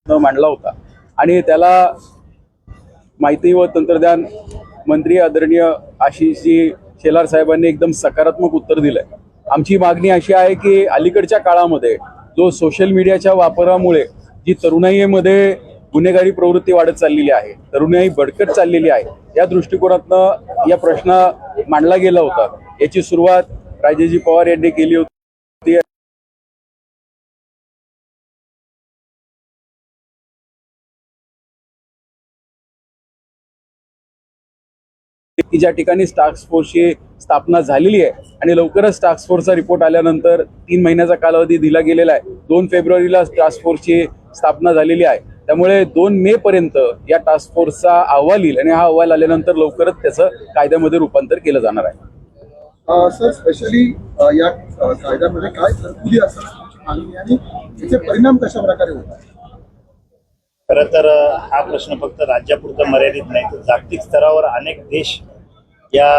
मांडला होता आणि त्याला माहिती व तंत्रज्ञान मंत्री आदरणीय आशिषजी शेलार साहेबांनी एकदम सकारात्मक उत्तर दिलंय। आमची मागणी अशी आहे की अलीकडच्या काळामध्ये जो सोशल मीडियाच्या वापरामुळे जी तरुणाईमध्ये गुन्हेगारी प्रवृत्ती वाढत चाललेली आहे, तरुणाई भडकत चाललेली आहे, या दृष्टिकोनातनं या प्रश्न मांडला गेला होता। याची सुरुवात राजेजी पवार यांनी केली होती। की ज्या ठिकाणी टास्क फोर्सची स्थापना झालेली आहे आणि लवकरच टास्क फोर्सचा रिपोर्ट आल्यानंतर 3 महिन्याचा कालावधी दिला गेलेला आहे। 2 फेब्रुवारीला टास्क फोर्सची स्थापना झालेली आहे, त्यामुळे 2 मे पर्यंत या टास्क फोर्सचा अहवाल येईल आणि हा अहवाल आल्यानंतर लवकरच त्याचं कायद्यामध्ये रूपांतर केलं जाणार आहे। सर, स्पेशली या कायद्यामध्ये काय तरतुदी असतात आणि त्याचे परिणाम कशा प्रकारे होतात? खरं तर हा प्रश्न फक्त राज्यापुरता मर्यादित नाही, तर जागतिक स्तरावर अनेक देश या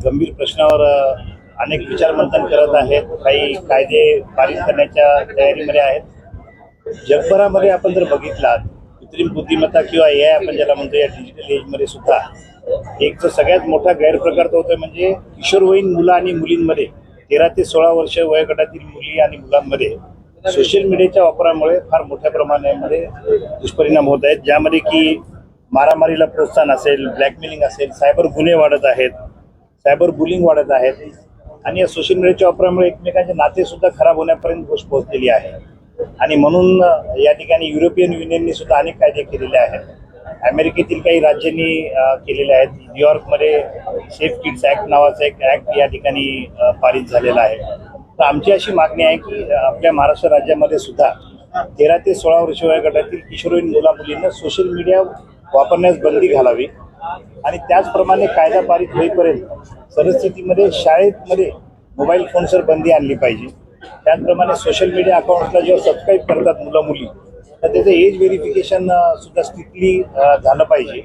गंभीर प्रश्नावर अनेक विचारमंथन करत आहेत, काही कायदे पारित करण्याच्या तयारीमध्ये आहेत। जगभरामध्ये आपण जर बघितलात, कृत्रिम बुद्धिमत्ता किंवा AI आपण ज्याला म्हणतो, या डिजिटल एजमध्ये सुद्धा एक जो सगळ्यात मोठा गैरप्रकार तो होतोय म्हणजे किशोरवयीन मुलं आणि मुलींमध्ये 13 ते 16 वर्ष वयोगटातील मुली आणि मुलांमध्ये सोशल मीडियाच्या वापरामुळे फार मोठ्या प्रमाणामध्ये दुष्परिणाम होत आहेत, ज्यामध्ये की मारामारीला प्रोत्साहन असेल, ब्लॅकमेलिंग असेल, सायबर गुन्हे वाढत आहेत, सायबर बुलिंग वाढत आहेत आणि या सोशल मीडियाच्या वापरामुळे एकमेकांचे नाते सुद्धा खराब होण्यापर्यंत गोष्ट पोहोचलेली आहे। आणि म्हणून या ठिकाणी युरोपियन युनियनने सुद्धा अनेक कायदे केलेले आहेत, अमेरिकेतील काही राज्यांनी केलेले आहेत। न्यूयॉर्कमध्ये सेफ किड्स ॲक्ट नावाचा एक ॲक्ट या ठिकाणी पारित झालेला आहे। तर आमची अशी मागणी आहे की आपल्या महाराष्ट्र राज्यामध्ये सुद्धा 13 ते 16 वर्ष वयोगटातील किशोरवयीन मुला मुलींना सोशल मीडिया वापरण्यास बंदी घालावी आणि त्याचप्रमाणे कायदा पारित होईपर्यंत परिस्थितीमध्ये शाळेमध्ये मोबाईल फोन्सवर बंदी आणली पाहिजे। त्याचप्रमाणे सोशल मीडिया अकाउंट्सला जेव्हा सबस्क्राईब करतात मुलं मुली, तर त्याचं एज व्हेरिफिकेशन सुद्धा स्ट्रिक्टली झालं पाहिजे।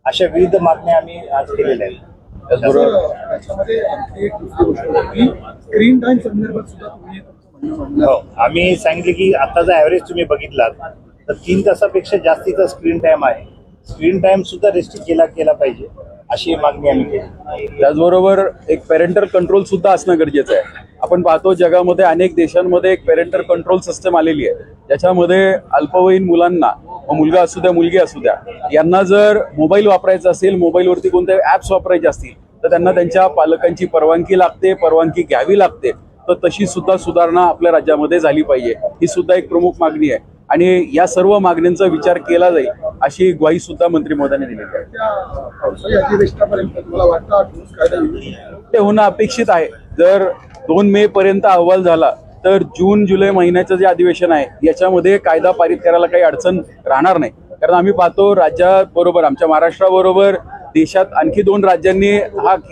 अशा विविध मागण्या आम्ही आज केलेल्या आहेत। त्याच्यामध्ये आणखी एक दुसरी गोष्ट होती, स्क्रीन टाइम संदर्भात सुद्धा तुम्ही हो, आम्ही सांगितले की आताचा ॲव्हरेज तुम्ही बघितलात तर 3 तासापेक्षा जास्तीचा स्क्रीन टाइम आहे। स्क्रीन टाइम सुद्धा रेस्ट्रिक्ट केला पाहिजे, अशी मागणी आम्ही केली। त्याचबरोबर एक पेरेंटल कंट्रोल सुद्धा असणं गरजेचं आहे। आपण पाहतो जगामध्ये अनेक देशांमध्ये एक पेरेंटल कंट्रोल सिस्टम आलेली आहे, ज्याच्यामध्ये अल्पवयीन मुलांना, मुलगा असू द्या मुलगी असू द्या, यांना जर मोबाईल वापरायचा असेल, मोबाईलवरती कोणते ॲप्स वापरायचे असतील तर त्यांना त्यांच्या पालकांची परवानगी लागते, परवानगी घ्यावी लागते। तर तशी सुद्धा सुधारणा आपल्या राज्यामध्ये झाली पाहिजे, ही सुद्धा एक प्रमुख मागणी आहे आणि या सर्व मागण्यांचा विचार केला जाईल अशी ग्वाही सुद्धा मंत्री महोदयांनी दिली आहे। ते होणं अपेक्षित आहे। जर 2 मे पर्यंत अहवाल झाला तर जून जुलै महिन्याचं जे अधिवेशन आहे याच्यामध्ये कायदा पारित करायला काही अडचण राहणार नाही, कारण आम्ही पाहतो राज्याबरोबर, आमच्या महाराष्ट्राबरोबर देशात आणखी 2 राज्यांनी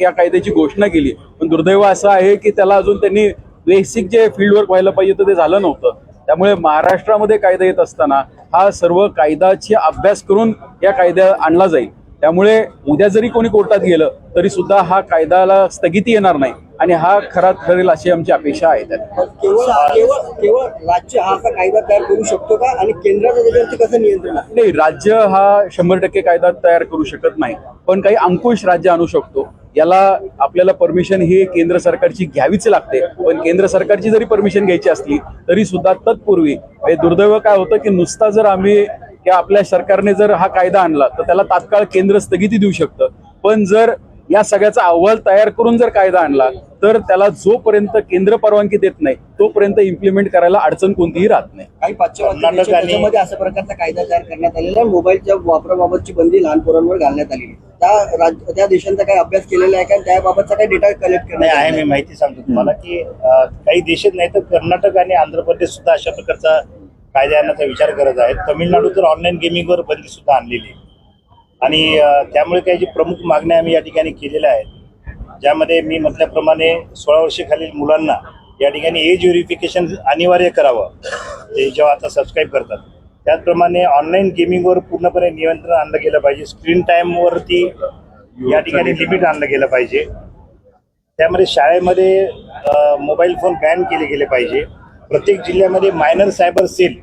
या कायद्याची घोषणा केली, पण दुर्दैव असं आहे की त्याला अजून त्यांनी बेसिक जे फील्डवर्क व्हायला पाहिजे तर ते झालं नव्हतं। त्यामुळे महाराष्ट्रामध्ये कायदा येत असताना हा सर्व कायद्याची अभ्यास करून या कायदा आणला जाईल। त्यामुळे उद्या जरी कोणी कोर्टात गेलं तरी सुद्धा हा कायद्याला स्थगिती येणार नाही आणि हा खरा ठरेल अशी आमची अपेक्षा आहे। केवळ राज्य हा असा कायदा तयार करू शकतो का आणि केंद्राचं त्याच्यावरती कसं नियंत्रण? नाही, राज्य हा 100% कायदा तयार करू शकत नाही, पण काही अंकुश राज्य आणू शकतो। याला आपल्याला परमिशन ही केंद्र सरकारची घ्यावीच लागते, पण केंद्र सरकारची जरी परमिशन घ्यायची असली तरी सुद्धा तत्पूर्वी दुर्दैव काय होतं की नुसता जर आम्ही आपल्या सरकारने जर हा कायदा आणला तर त्याला तात्काळ केंद्र स्थगिती देऊ शकतं, पण जर या सगळ्याचा अहवाल तयार करून जर कायदा आणला तर त्याला जोपर्यंत केंद्र परवानगी देत नाही तोपर्यंत इम्प्लिमेंट करायला अडचण कोणतीही राहत नाही। काही पाश्चिमात्य देशांमध्ये अशा प्रकारचा कायदा तयार करण्यात आलेला, मोबाईलच्या वापराबाबतची बंदी लहान पोरांवर घालण्यात आलेली, त्या देशांचा काही अभ्यास केलेला आहे का? त्याबाबतचा काही डेटा कलेक्ट करण्यात आहे? मी माहिती सांगतो तुम्हाला की काही देशात नाही तर कर्नाटक आणि आंध्र प्रदेश सुद्धा अशा प्रकारचा कायदा आणण्याचा विचार करत आहेत। तमिळनाडू तर ऑनलाईन गेमिंगवर बंदी सुद्धा आणलेली आहे आणि त्यामुळे काही जी प्रमुख मागण्या आम्ही या ठिकाणी केलेल्या आहेत, ज्यामध्ये मी म्हटल्याप्रमाणे 16 वर्षाखालील मुलांना या ठिकाणी एज व्हेरिफिकेशन अनिवार्य करावं ते जेव्हा आता सबस्क्राईब करतात। त्याचप्रमाणे ऑनलाईन गेमिंगवर पूर्णपणे नियंत्रण आणलं गेलं पाहिजे, स्क्रीन टाईमवरती या ठिकाणी लिमिट आणलं गेलं पाहिजे। त्यामध्ये शाळेमध्ये मोबाईल फोन बॅन केले गेले पाहिजे। प्रत्येक जिल्ह्यामध्ये मायनर सायबर सेल